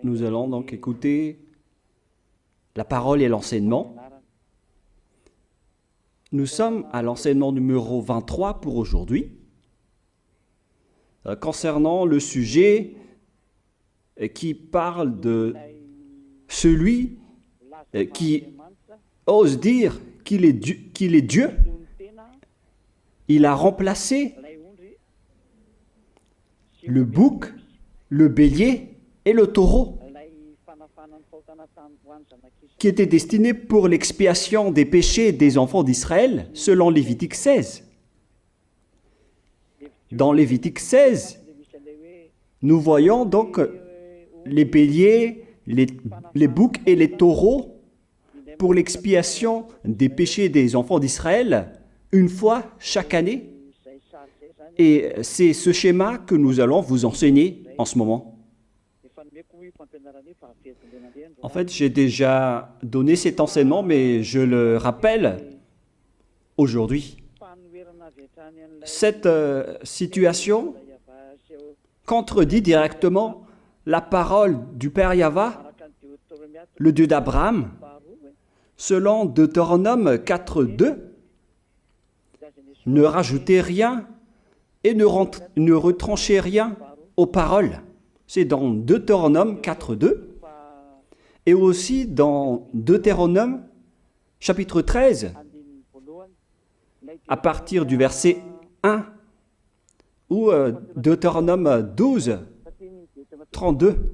Nous allons donc écouter la parole et l'enseignement. Nous sommes à l'enseignement numéro 23 pour aujourd'hui, concernant le sujet qui parle de celui qui ose dire qu'il est Dieu. Il a remplacé le bouc, le bélier et le taureau, qui étaient destinés pour l'expiation des péchés des enfants d'Israël, selon Lévitique 16. Dans Lévitique 16, nous voyons donc les béliers, les boucs et les taureaux pour l'expiation des péchés des enfants d'Israël, une fois chaque année. Et c'est ce schéma que nous allons vous enseigner en ce moment. En fait, j'ai déjà donné cet enseignement, mais je le rappelle aujourd'hui. Cette situation contredit directement la parole du Père Yahva, le Dieu d'Abraham, selon Deutéronome 4.2. Ne rajoutez rien et ne retranchez rien aux paroles. C'est dans Deutéronome 4.2 et aussi dans Deutéronome chapitre 13, à partir du verset 1, ou Deutéronome 12, 32.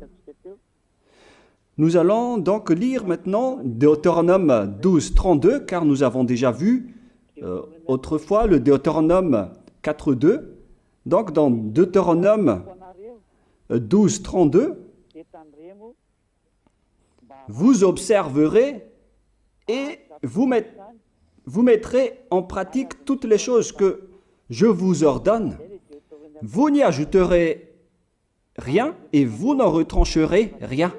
Nous allons donc lire maintenant Deutéronome 12, 32, car nous avons déjà vu autrefois le Deutéronome 4.2. Donc dans Deutéronome 12, 32, vous observerez et vous mettrez en pratique toutes les choses que je vous ordonne. Vous n'y ajouterez rien et vous n'en retrancherez rien.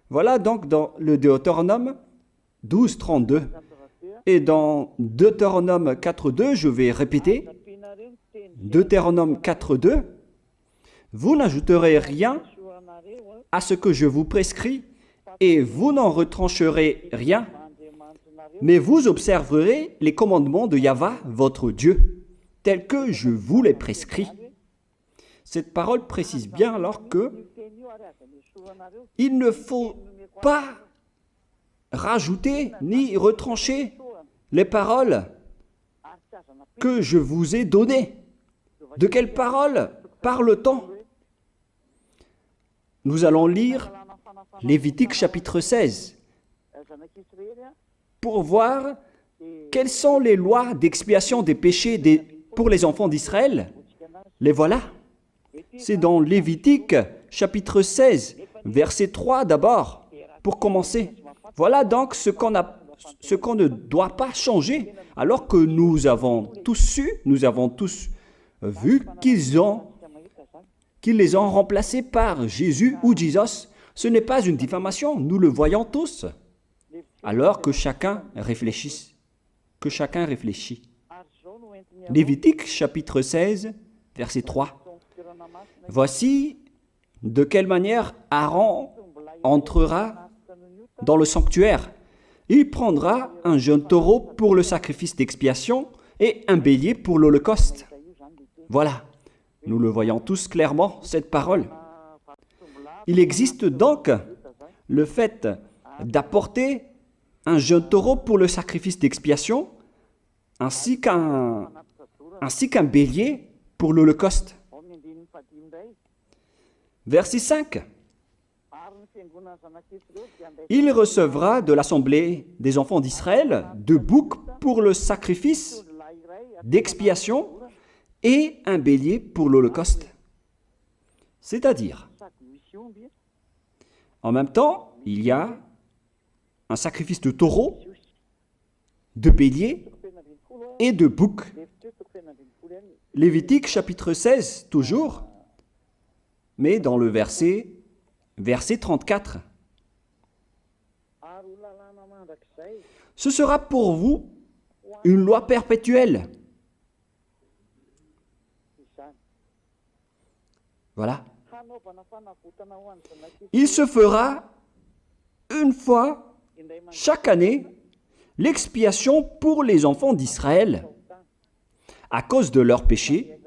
Voilà donc dans le Deutéronome 12, 32. Et dans Deutéronome 4.2, je vais répéter, Deutéronome 4.2, vous n'ajouterez rien à ce que je vous prescris et vous n'en retrancherez rien, mais vous observerez les commandements de Yahva, votre Dieu, tels que je vous les prescris. Cette parole précise bien alors que il ne faut pas rajouter ni retrancher les paroles que je vous ai données. De quelles paroles parle-t-on? Nous allons lire Lévitique chapitre 16 pour voir quelles sont les lois d'expiation des péchés pour les enfants d'Israël. Les voilà. C'est dans Lévitique chapitre 16, verset 3 d'abord, pour commencer. Voilà donc ce qu'on ne doit pas changer, alors que nous avons tous su, nous avons tous vu qu'ils les ont remplacés par Jésus ou Jesus. Ce n'est pas une diffamation, nous le voyons tous. Alors que chacun réfléchisse. Lévitique chapitre 16, verset 3. Voici de quelle manière Aaron entrera dans le sanctuaire. Il prendra un jeune taureau pour le sacrifice d'expiation et un bélier pour l'holocauste. Voilà, nous le voyons tous clairement, cette parole. Il existe donc le fait d'apporter un jeune taureau pour le sacrifice d'expiation, ainsi qu'un bélier pour l'holocauste. Verset 5. Il recevra de l'assemblée des enfants d'Israël 2 boucs pour le sacrifice d'expiation et un bélier pour l'holocauste. C'est-à-dire, en même temps, il y a un sacrifice de taureau, de bélier et de bouc. Lévitique chapitre 16, toujours, mais dans le verset 34. Ce sera pour vous une loi perpétuelle. Voilà. Il se fera une fois chaque année l'expiation pour les enfants d'Israël à cause de leurs péchés.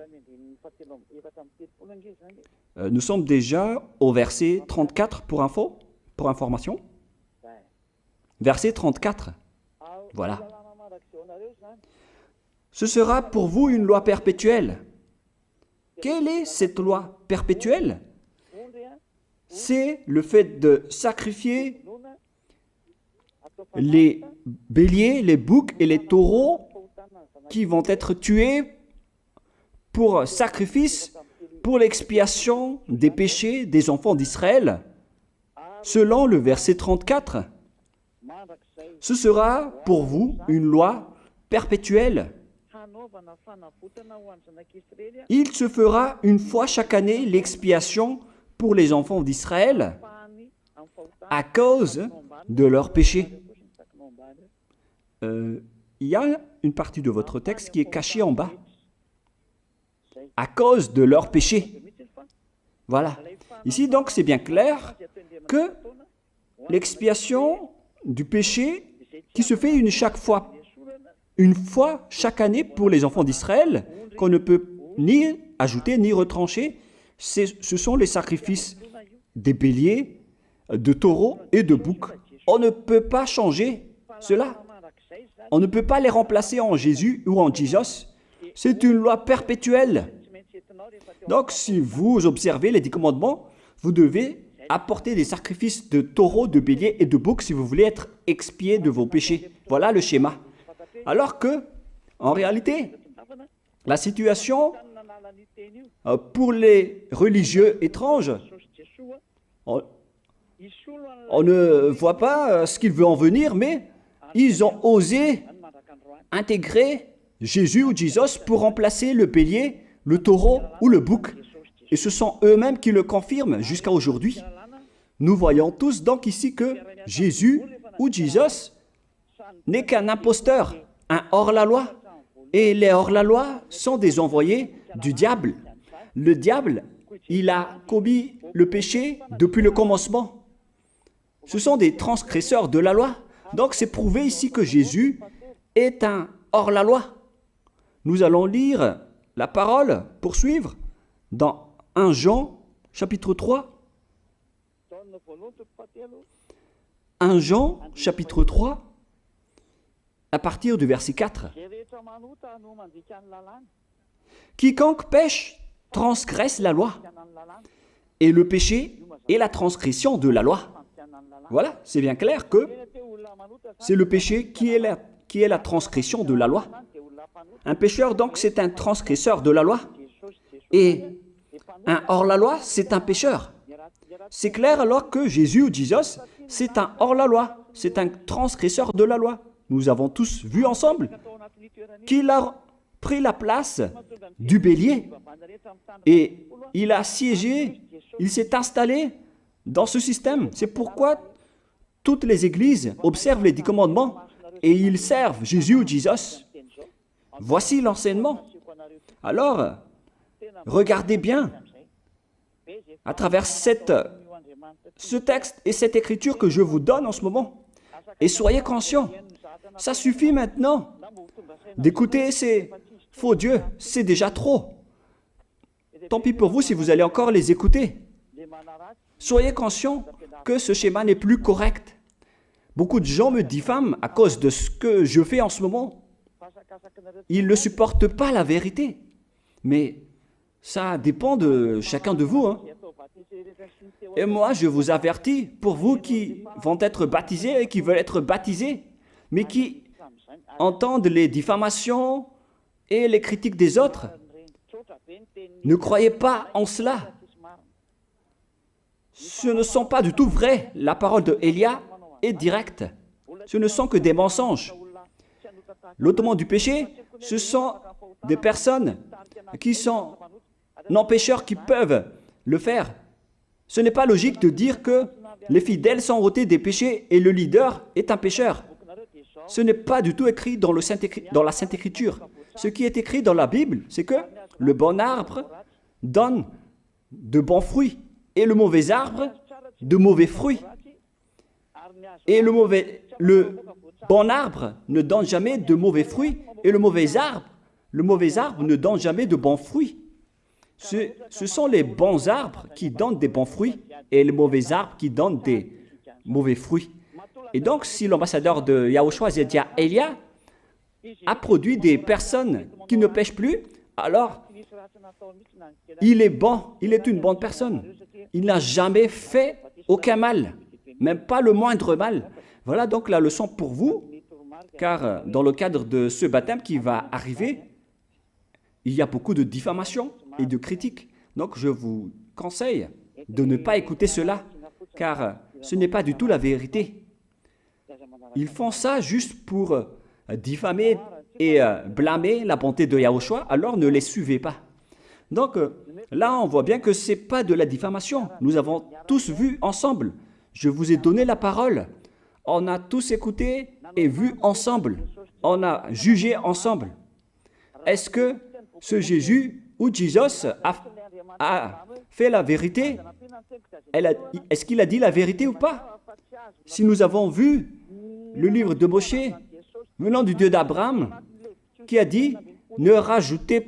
Nous sommes déjà au verset 34 pour information. Verset 34. Voilà. Ce sera pour vous une loi perpétuelle. Quelle est cette loi perpétuelle? C'est le fait de sacrifier les béliers, les boucs et les taureaux qui vont être tués pour sacrifice, pour l'expiation des péchés des enfants d'Israël. Selon le verset 34, ce sera pour vous une loi perpétuelle. Il se fera une fois chaque année l'expiation pour les enfants d'Israël à cause de leurs péchés. Il y a une partie de votre texte qui est cachée en bas. À cause de leurs péchés. Voilà. Ici, donc, c'est bien clair que l'expiation du péché qui se fait une fois chaque année pour les enfants d'Israël, qu'on ne peut ni ajouter ni retrancher, ce sont les sacrifices des béliers, de taureaux et de boucs. On ne peut pas changer cela. On ne peut pas les remplacer en Jésus ou en Jesus. C'est une loi perpétuelle. Donc, si vous observez les 10 commandements, vous devez apporter des sacrifices de taureaux, de béliers et de boucs si vous voulez être expié de vos péchés. Voilà le schéma. Alors que, en réalité, la situation pour les religieux étranges, on ne voit pas ce qu'il veut en venir, mais ils ont osé intégrer Jésus ou Jesus pour remplacer le bélier, le taureau ou le bouc. Et ce sont eux-mêmes qui le confirment jusqu'à aujourd'hui. Nous voyons tous donc ici que Jésus ou Jesus n'est qu'un imposteur, un hors-la-loi. Et les hors-la-loi sont des envoyés du diable. Le diable, il a commis le péché depuis le commencement. Ce sont des transgresseurs de la loi. Donc c'est prouvé ici que Jésus est un hors-la-loi. Nous allons lire la parole, poursuivre, dans 1 Jean, chapitre 3. 1 Jean, chapitre 3, à partir du verset 4. Quiconque pêche transgresse la loi, et le péché est la transgression de la loi. Voilà, c'est bien clair que c'est le péché qui est la transgression de la loi. Un pécheur, donc, c'est un transgresseur de la loi. Et un hors-la-loi, c'est un pécheur. C'est clair alors que Jésus ou Jesus, c'est un hors-la-loi, c'est un transgresseur de la loi. Nous avons tous vu ensemble qu'il a pris la place du bélier et il a siégé, il s'est installé dans ce système. C'est pourquoi toutes les églises observent les 10 commandements et ils servent Jésus ou Jesus. Voici l'enseignement. Alors, regardez bien à travers ce texte et cette écriture que je vous donne en ce moment. Et soyez conscients, ça suffit maintenant d'écouter ces faux dieux, c'est déjà trop. Tant pis pour vous si vous allez encore les écouter. Soyez conscients que ce schéma n'est plus correct. Beaucoup de gens me diffament à cause de ce que je fais en ce moment. Ils ne supportent pas la vérité. Mais ça dépend de chacun de vous. Et moi, je vous avertis, pour vous qui vont être baptisés et qui veulent être baptisés, mais qui entendent les diffamations et les critiques des autres, ne croyez pas en cela. Ce ne sont pas du tout vrai. La parole de Élia est directe. Ce ne sont que des mensonges. L'ôtement du péché, ce sont des personnes qui sont non-pécheurs qui peuvent le faire. Ce n'est pas logique de dire que les fidèles sont ôtés des péchés et le leader est un pécheur. Ce n'est pas du tout écrit dans la Sainte Écriture. Ce qui est écrit dans la Bible, c'est que le bon arbre donne de bons fruits et le mauvais arbre de mauvais fruits. Et le bon arbre ne donne jamais de mauvais fruits, et le mauvais arbre ne donne jamais de bons fruits. Ce sont les bons arbres qui donnent des bons fruits, et les mauvais arbres qui donnent des mauvais fruits. Et donc, si l'ambassadeur de Yahushua, Zedia Elia, a produit des personnes qui ne pêchent plus, alors il est bon, il est une bonne personne. Il n'a jamais fait aucun mal, même pas le moindre mal. Voilà donc la leçon pour vous, car dans le cadre de ce baptême qui va arriver, il y a beaucoup de diffamation et de critiques. Donc je vous conseille de ne pas écouter cela, car ce n'est pas du tout la vérité. Ils font ça juste pour diffamer et blâmer la bonté de Yahushua, alors ne les suivez pas. Donc là, on voit bien que ce n'est pas de la diffamation. Nous avons tous vu ensemble. Je vous ai donné la parole. On a tous écouté et vu ensemble. On a jugé ensemble. Est-ce que ce Jésus ou Jésus a fait la vérité? Est-ce qu'il a dit la vérité ou pas? Si nous avons vu le livre de Moshe venant du Dieu d'Abraham qui a dit « Ne rajoutez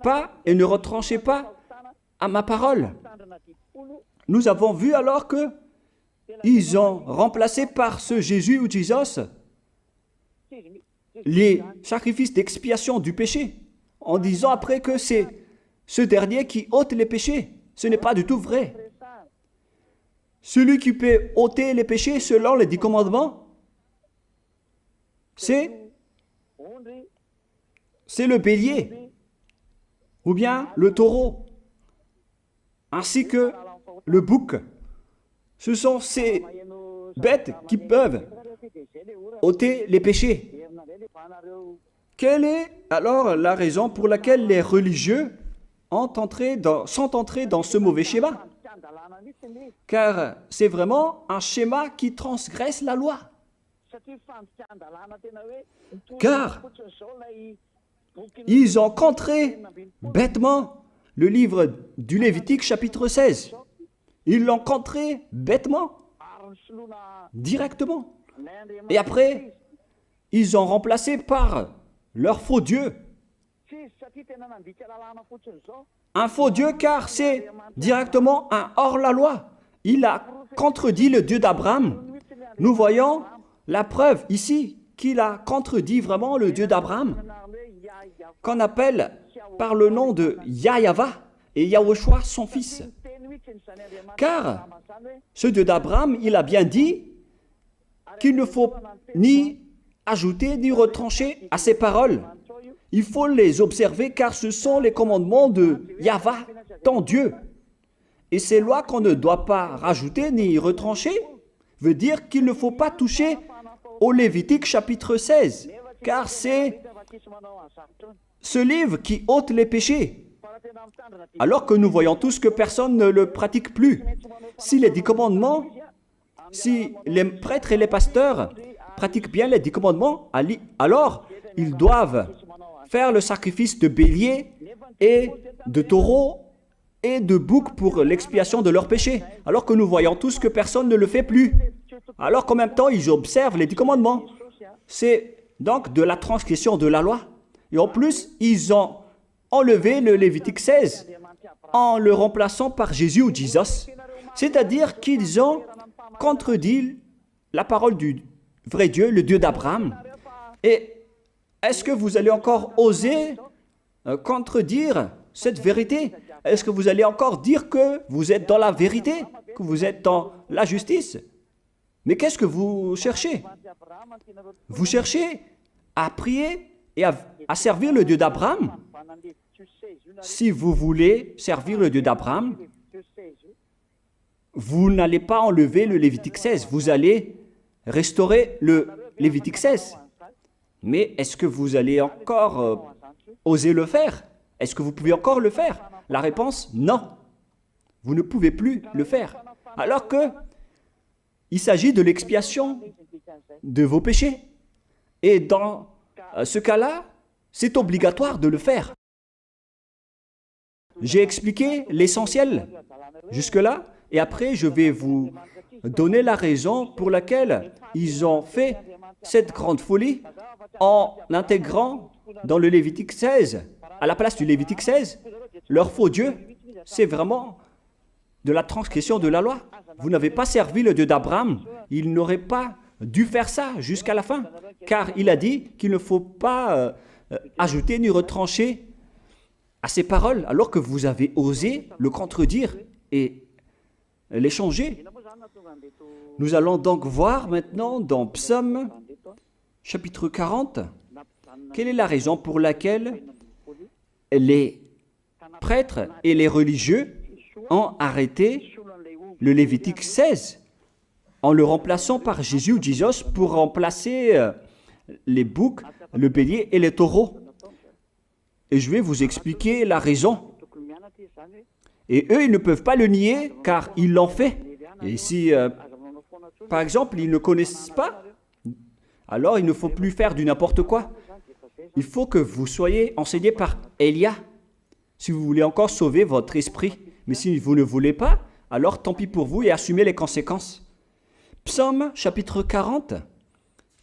pas et ne retranchez pas à ma parole ». Nous avons vu alors que ils ont remplacé par ce Jésus ou Jésus les sacrifices d'expiation du péché, en disant après que c'est ce dernier qui ôte les péchés. Ce n'est pas du tout vrai. Celui qui peut ôter les péchés selon les 10 commandements, c'est le bélier, ou bien le taureau, ainsi que le bouc. Ce sont ces bêtes qui peuvent ôter les péchés. Quelle est alors la raison pour laquelle les religieux sont entrés dans ce mauvais schéma? Car c'est vraiment un schéma qui transgresse la loi. Car ils ont contré bêtement le livre du Lévitique chapitre 16. Ils l'ont contré bêtement, directement. Et après, ils ont remplacé par leur faux Dieu. Un faux Dieu car c'est directement un hors-la-loi. Il a contredit le Dieu d'Abraham. Nous voyons la preuve ici qu'il a contredit vraiment le Dieu d'Abraham, qu'on appelle par le nom de Yahava et Yahushua son fils. Car ce Dieu d'Abraham, il a bien dit qu'il ne faut ni ajouter ni retrancher à ses paroles. Il faut les observer car ce sont les commandements de Yahva, ton Dieu. Et ces lois qu'on ne doit pas rajouter ni retrancher veut dire qu'il ne faut pas toucher au Lévitique chapitre 16, car c'est ce livre qui ôte les péchés. Alors que nous voyons tous que personne ne le pratique plus. Si les 10 commandements, si les prêtres et les pasteurs pratiquent bien les 10 commandements, alors ils doivent faire le sacrifice de bélier et de taureau et de bouc pour l'expiation de leurs péchés. Alors que nous voyons tous que personne ne le fait plus. Alors qu'en même temps, ils observent les 10 commandements. C'est donc de la transgression de la loi. Et en plus, ils ont enlevé le Lévitique 16 en le remplaçant par Jésus ou Jésus. C'est-à-dire qu'ils ont contredit la parole du vrai Dieu, le Dieu d'Abraham. Et est-ce que vous allez encore oser contredire cette vérité? Est-ce que vous allez encore dire que vous êtes dans la vérité, que vous êtes dans la justice? Mais qu'est-ce que vous cherchez? Vous cherchez à prier et à servir le Dieu d'Abraham. Si vous voulez servir le Dieu d'Abraham, vous n'allez pas enlever le Lévitique 16, vous allez restaurer le Lévitique 16. Mais est-ce que vous allez encore oser le faire? Est-ce que vous pouvez encore le faire? La réponse, non. Vous ne pouvez plus le faire. Alors que il s'agit de l'expiation de vos péchés. Et dans ce cas-là, c'est obligatoire de le faire. J'ai expliqué l'essentiel jusque-là, et après je vais vous donner la raison pour laquelle ils ont fait cette grande folie en intégrant dans le Lévitique 16, à la place du Lévitique 16, leur faux Dieu. C'est vraiment de la transgression de la loi. Vous n'avez pas servi le Dieu d'Abraham. Il n'aurait pas dû faire ça jusqu'à la fin, car il a dit qu'il ne faut pas ajouter ni retrancher à ses paroles, alors que vous avez osé le contredire et les changer. Nous allons donc voir maintenant dans Psaume chapitre 40, quelle est la raison pour laquelle les prêtres et les religieux ont arrêté le Lévitique 16 en le remplaçant par Jésus ou Jesus pour remplacer les boucs, le bélier et les taureaux. Et je vais vous expliquer la raison. Et eux, ils ne peuvent pas le nier car ils l'ont fait. Et si, par exemple, ils ne connaissent pas, alors il ne faut plus faire du n'importe quoi. Il faut que vous soyez enseigné par Élia, si vous voulez encore sauver votre esprit. Mais si vous ne voulez pas, alors tant pis pour vous et assumez les conséquences. Psaume chapitre 40,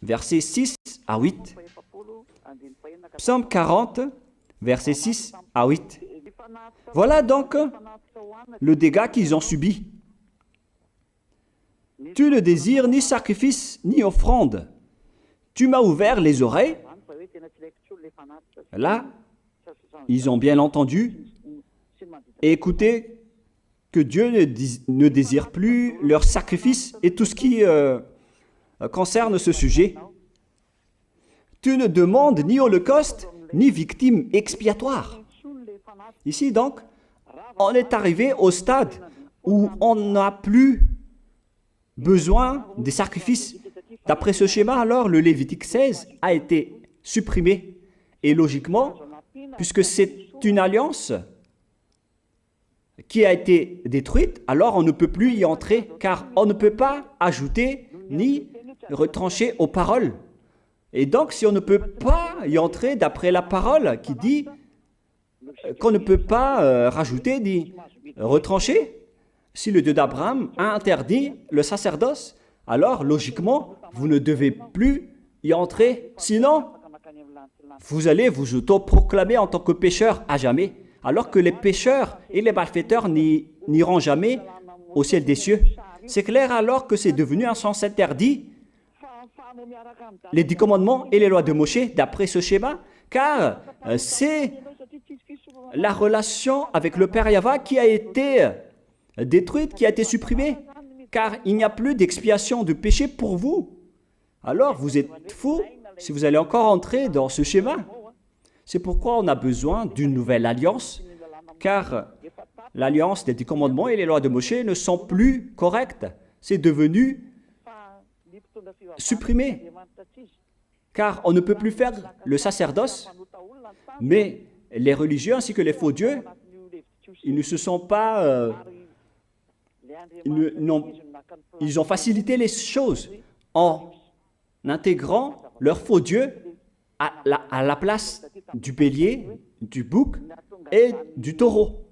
versets 6 à 8. Psaume 40, versets 6 à 8. Voilà donc le dégât qu'ils ont subi. Tu ne désires ni sacrifice ni offrande. Tu m'as ouvert les oreilles. Là, ils ont bien entendu et écouté que Dieu ne désire plus leur sacrifice et tout ce qui concerne ce sujet. Tu ne demandes ni holocauste, ni victime expiatoire. Ici donc, on est arrivé au stade où on n'a plus besoin des sacrifices. D'après ce schéma, alors, le Lévitique 16 a été supprimé. Et logiquement, puisque c'est une alliance qui a été détruite, alors on ne peut plus y entrer, car on ne peut pas ajouter ni retrancher aux paroles. Et donc, si on ne peut pas y entrer d'après la parole qui dit qu'on ne peut pas rajouter ni retrancher, si le Dieu d'Abraham a interdit le sacerdoce, alors logiquement, vous ne devez plus y entrer. Sinon, vous allez vous autoproclamer en tant que pécheur à jamais, alors que les pécheurs et les malfaiteurs n'iront jamais au ciel des cieux. C'est clair alors que c'est devenu un sens interdit, les 10 commandements et les lois de Moïse d'après ce schéma, car c'est la relation avec le Père Yahva qui a été détruite, qui a été supprimée, car il n'y a plus d'expiation de péché pour vous. Alors vous êtes fous si vous allez encore entrer dans ce schéma. C'est pourquoi on a besoin d'une nouvelle alliance, car l'alliance des 10 commandements et les lois de Moïse ne sont plus correctes. C'est devenu supprimé, car on ne peut plus faire le sacerdoce, mais les religieux ainsi que les faux dieux, ils ne se sont pas... ils ont facilité les choses en intégrant leur faux dieu à la place du bélier, du bouc et du taureau.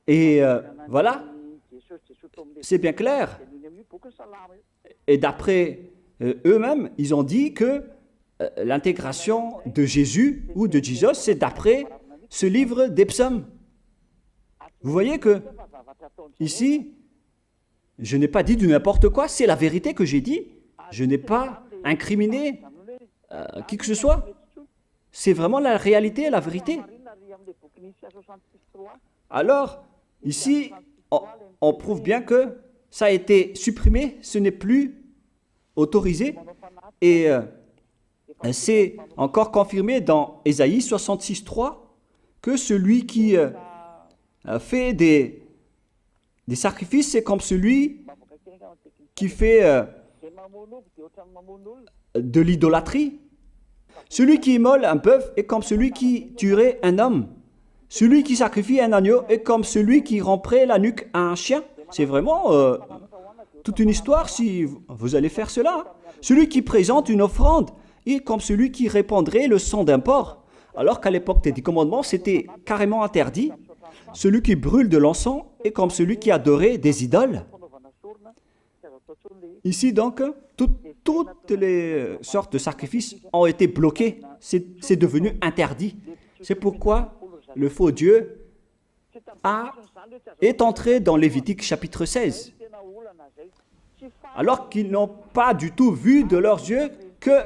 Et voilà, c'est bien clair. Et d'après eux-mêmes, ils ont dit que l'intégration de Jésus ou de Jesus, c'est d'après ce livre des psaumes. Vous voyez que ici, je n'ai pas dit du n'importe quoi, c'est la vérité que j'ai dit. Je n'ai pas incriminé qui que ce soit. C'est vraiment la réalité et la vérité. Alors, ici, on prouve bien que ça a été supprimé, ce n'est plus autorisé. Et c'est encore confirmé dans Ésaïe 66.3 que celui qui fait des sacrifices, c'est comme celui qui fait de l'idolâtrie. Celui qui immole un bœuf est comme celui qui tuerait un homme. Celui qui sacrifie un agneau est comme celui qui romperait la nuque à un chien. C'est vraiment toute une histoire si vous allez faire cela. Celui qui présente une offrande est comme celui qui répandrait le sang d'un porc. Alors qu'à l'époque des 10 commandements, c'était carrément interdit. celui qui brûle de l'encens est comme celui qui adorait des idoles. Ici donc, toutes les sortes de sacrifices ont été bloqués. C'est devenu interdit. C'est pourquoi le faux Dieu est entré dans Lévitique chapitre 16. Alors qu'ils n'ont pas du tout vu de leurs yeux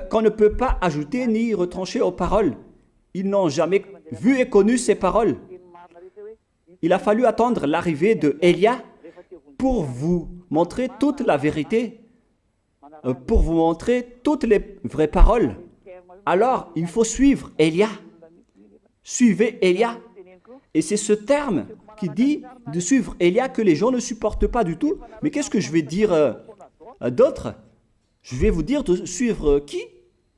qu'on ne peut pas ajouter ni retrancher aux paroles. Ils n'ont jamais vu et connu ces paroles. Il a fallu attendre l'arrivée de Élia pour vous montrer toute la vérité, pour vous montrer toutes les vraies paroles. Alors, il faut suivre Élia. Suivez Élia. Et c'est ce terme qui dit de suivre Élia que les gens ne supportent pas du tout. Mais qu'est-ce que je vais dire d'autre? Je vais vous dire de suivre qui?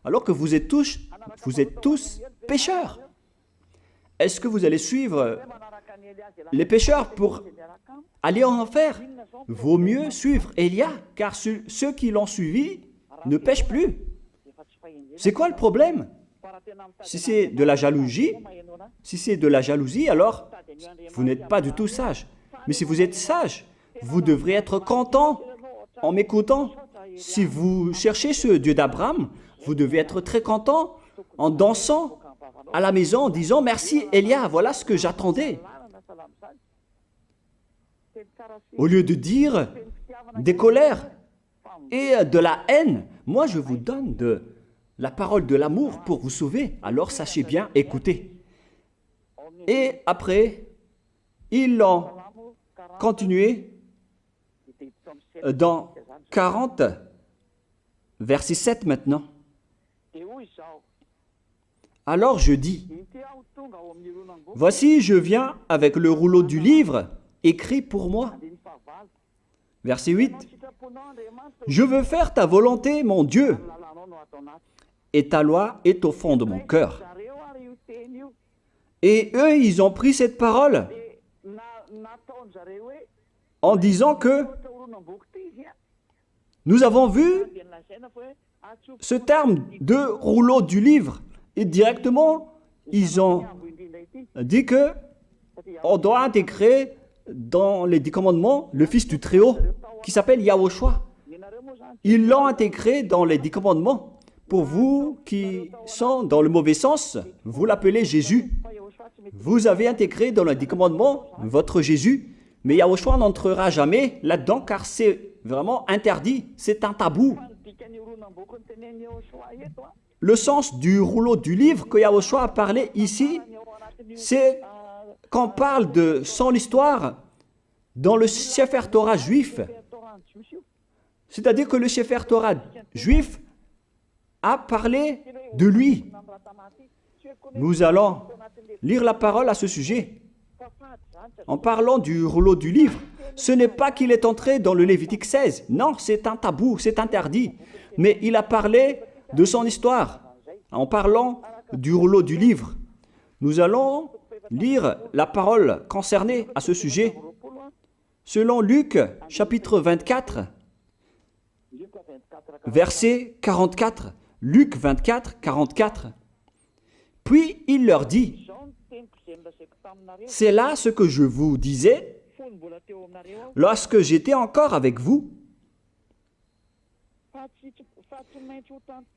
Alors que vous êtes tous pécheurs. Est-ce que vous allez suivre les pécheurs pour aller en enfer? Vaut mieux suivre Élia, car ceux qui l'ont suivi ne pêchent plus. C'est quoi le problème? Si c'est de la jalousie, alors vous n'êtes pas du tout sage. Mais si vous êtes sage, vous devrez être content en m'écoutant. Si vous cherchez ce Dieu d'Abraham, vous devez être très content en dansant à la maison en disant « Merci Élia, voilà ce que j'attendais ». Au lieu de dire des colères et de la haine, moi je vous donne de la parole de l'amour pour vous sauver. Alors sachez bien écouter. Et après, ils ont continué dans 40, verset 7 maintenant. Alors je dis, voici je viens avec le rouleau du livre écrit pour moi. Verset 8, je veux faire ta volonté, mon Dieu, et ta loi est au fond de mon cœur. Et eux, ils ont pris cette parole en disant que nous avons vu ce terme de rouleau du livre. Et directement, ils ont dit que on doit intégrer dans les 10 commandements le Fils du Très-Haut qui s'appelle Yahushua. Ils l'ont intégré dans les 10 commandements. Pour vous qui sont dans le mauvais sens, vous l'appelez Jésus. Vous avez intégré dans les 10 commandements votre Jésus, mais Yahushua n'entrera jamais là-dedans car c'est vraiment interdit, c'est un tabou. Le sens du rouleau du livre que Yahushua a parlé ici, c'est qu'on parle de son histoire dans le Sefer Torah juif. C'est-à-dire que le Sefer Torah juif a parlé de lui. Nous allons lire la parole à ce sujet. En parlant du rouleau du livre, ce n'est pas qu'il est entré dans le Lévitique 16. Non, c'est un tabou, c'est interdit. Mais il a parlé de son histoire. En parlant du rouleau du livre, nous allons lire la parole concernée à ce sujet. Selon Luc, chapitre 24, verset 44. Luc 24, 44. Puis il leur dit, « C'est là ce que je vous disais lorsque j'étais encore avec vous,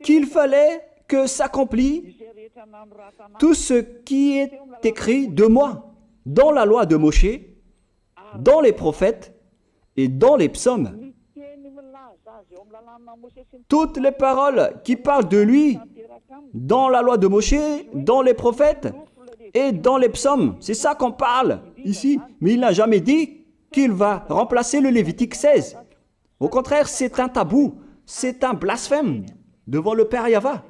qu'il fallait que s'accomplisse tout ce qui est écrit de moi dans la loi de Moïse, dans les prophètes et dans les psaumes. » Toutes les paroles qui parlent de lui dans la loi de Moïse, dans les prophètes et dans les psaumes. C'est ça qu'on parle ici. Mais il n'a jamais dit qu'il va remplacer le Lévitique 16. Au contraire, c'est un tabou, c'est un blasphème devant le Père Yahva,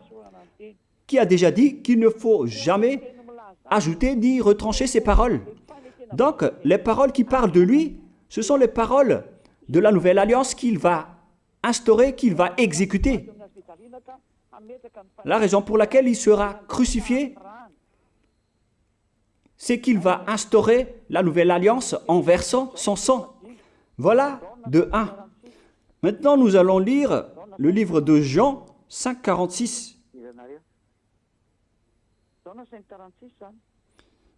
qui a déjà dit qu'il ne faut jamais ajouter ni retrancher ses paroles. Donc, les paroles qui parlent de lui, ce sont les paroles de la nouvelle alliance qu'il va instaurer, qu'il va exécuter. La raison pour laquelle il sera crucifié, c'est qu'il va instaurer la nouvelle alliance en versant son sang. Voilà de 1. Maintenant, nous allons lire le livre de Jean 5,46.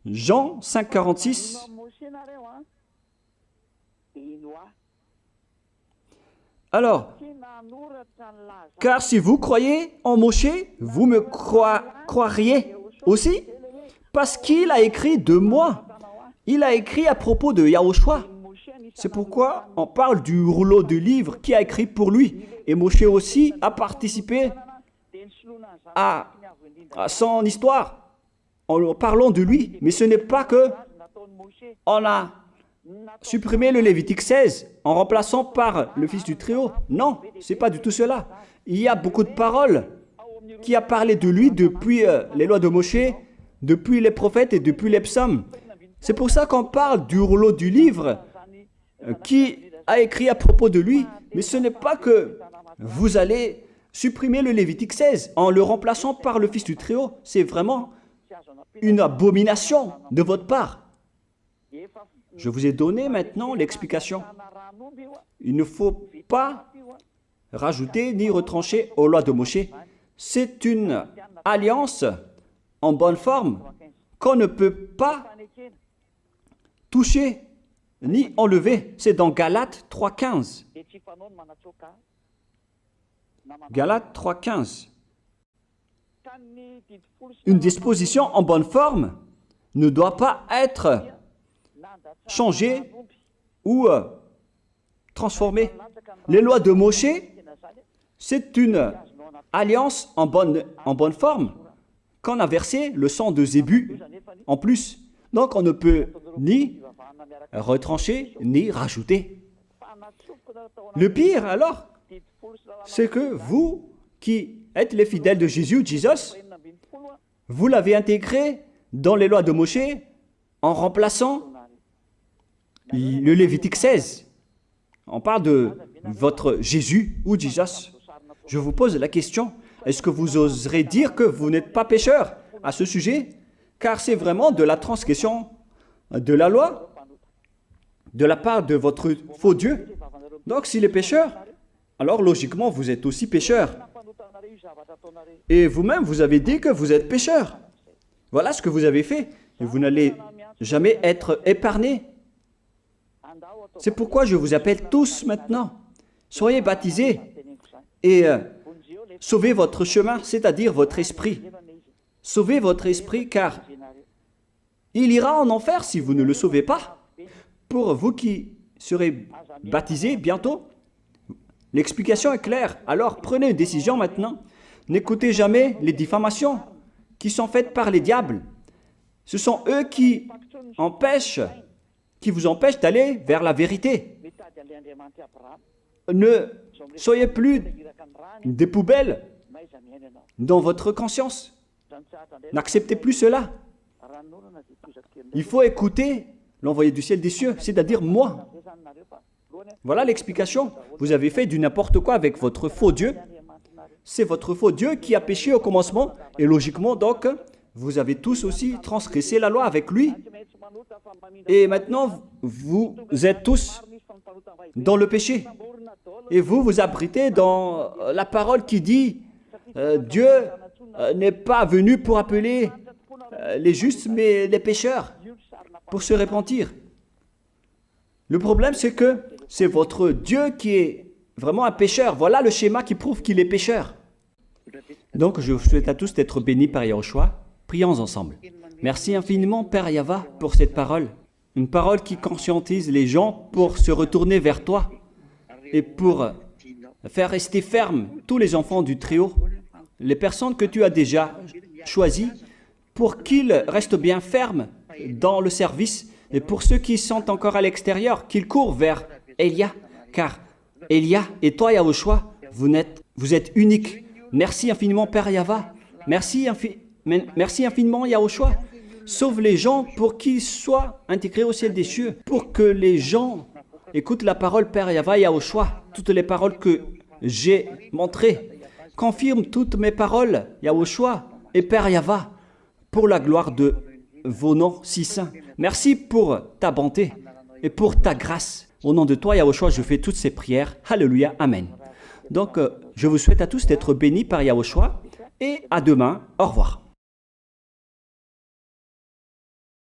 Jean 5, 46. Alors, car si vous croyez en Moshe, vous me croiriez aussi, parce qu'il a écrit de moi. Il a écrit à propos de Yahushua. C'est pourquoi on parle du rouleau de livres qui a écrit pour lui. Et Moshe aussi a participé à son histoire en parlant de lui. Mais ce n'est pas que on a supprimé le Lévitique 16 en remplaçant par le Fils du Très-Haut. Non, ce n'est pas du tout cela. Il y a beaucoup de paroles qui a parlé de lui depuis les lois de Moshe, depuis les prophètes et depuis les psaumes. C'est pour ça qu'on parle du rouleau du livre qui a écrit à propos de lui. Mais ce n'est pas que vous allez supprimer le Lévitique 16 en le remplaçant par le Fils du Très-Haut. C'est vraiment une abomination de votre part. Je vous ai donné maintenant l'explication. Il ne faut pas rajouter ni retrancher aux lois de Moshe. C'est une alliance en bonne forme qu'on ne peut pas toucher ni enlever. C'est dans Galates 3,15. Galates 3,15. Une disposition en bonne forme ne doit pas être changée ou transformée. Les lois de Moshe, c'est une alliance en bonne forme qu'on a versé le sang de Zébu en plus. Donc on ne peut ni retrancher ni rajouter. Le pire alors, c'est que vous qui êtes les fidèles de Jésus, vous l'avez intégré dans les lois de Moshe en remplaçant le Lévitique 16. On parle de votre Jésus ou Jesus. Je vous pose la question, est-ce que vous oserez dire que vous n'êtes pas pécheur à ce sujet? Car c'est vraiment de la transgression de la loi de la part de votre faux Dieu. Donc s'il est pécheur, alors logiquement vous êtes aussi pécheur. Et vous-même, vous avez dit que vous êtes pécheur. Voilà ce que vous avez fait. Et vous n'allez jamais être épargné. C'est pourquoi je vous appelle tous maintenant. Soyez baptisés et sauvez votre chemin, c'est-à-dire votre esprit. Sauvez votre esprit car il ira en enfer si vous ne le sauvez pas. Pour vous qui serez baptisés bientôt, l'explication est claire. Alors prenez une décision maintenant. N'écoutez jamais les diffamations qui sont faites par les diables. Ce sont eux qui vous empêchent d'aller vers la vérité. Ne soyez plus des poubelles dans votre conscience. N'acceptez plus cela. Il faut écouter l'envoyé du ciel des cieux, c'est-à-dire moi. Voilà l'explication. Vous avez fait du n'importe quoi avec votre faux Dieu. C'est votre faux Dieu qui a péché au commencement. Et logiquement, donc, vous avez tous aussi transgressé la loi avec lui. Et maintenant, vous êtes tous dans le péché. Et vous vous abritez dans la parole qui dit Dieu n'est pas venu pour appeler les justes, mais les pécheurs, pour se repentir. Le problème, c'est que c'est votre Dieu qui est vraiment un pécheur. Voilà le schéma qui prouve qu'il est pécheur. Donc, je vous souhaite à tous d'être bénis par Yahushua. Prions ensemble. Merci infiniment, Père Yahva, pour cette parole. Une parole qui conscientise les gens pour se retourner vers toi et pour faire rester fermes tous les enfants du Très-Haut, les personnes que tu as déjà choisies, pour qu'ils restent bien fermes dans le service, et pour ceux qui sont encore à l'extérieur, qu'ils courent vers Elia, car Elia et toi, Yahushua, vous êtes uniques. Merci infiniment, Père Yahva. Merci infiniment, Yahushua. Sauve les gens pour qu'ils soient intégrés au ciel des cieux, pour que les gens écoutent la parole, Père Yahva, Yahushua, toutes les paroles que j'ai montrées. Confirme toutes mes paroles, Yahushua et Père Yahva, pour la gloire de vos noms si saints. Merci pour ta bonté et pour ta grâce. Au nom de toi, Yahushua, je fais toutes ces prières. Alléluia, Amen. Donc, je vous souhaite à tous d'être bénis par Yahushua et à demain. Au revoir.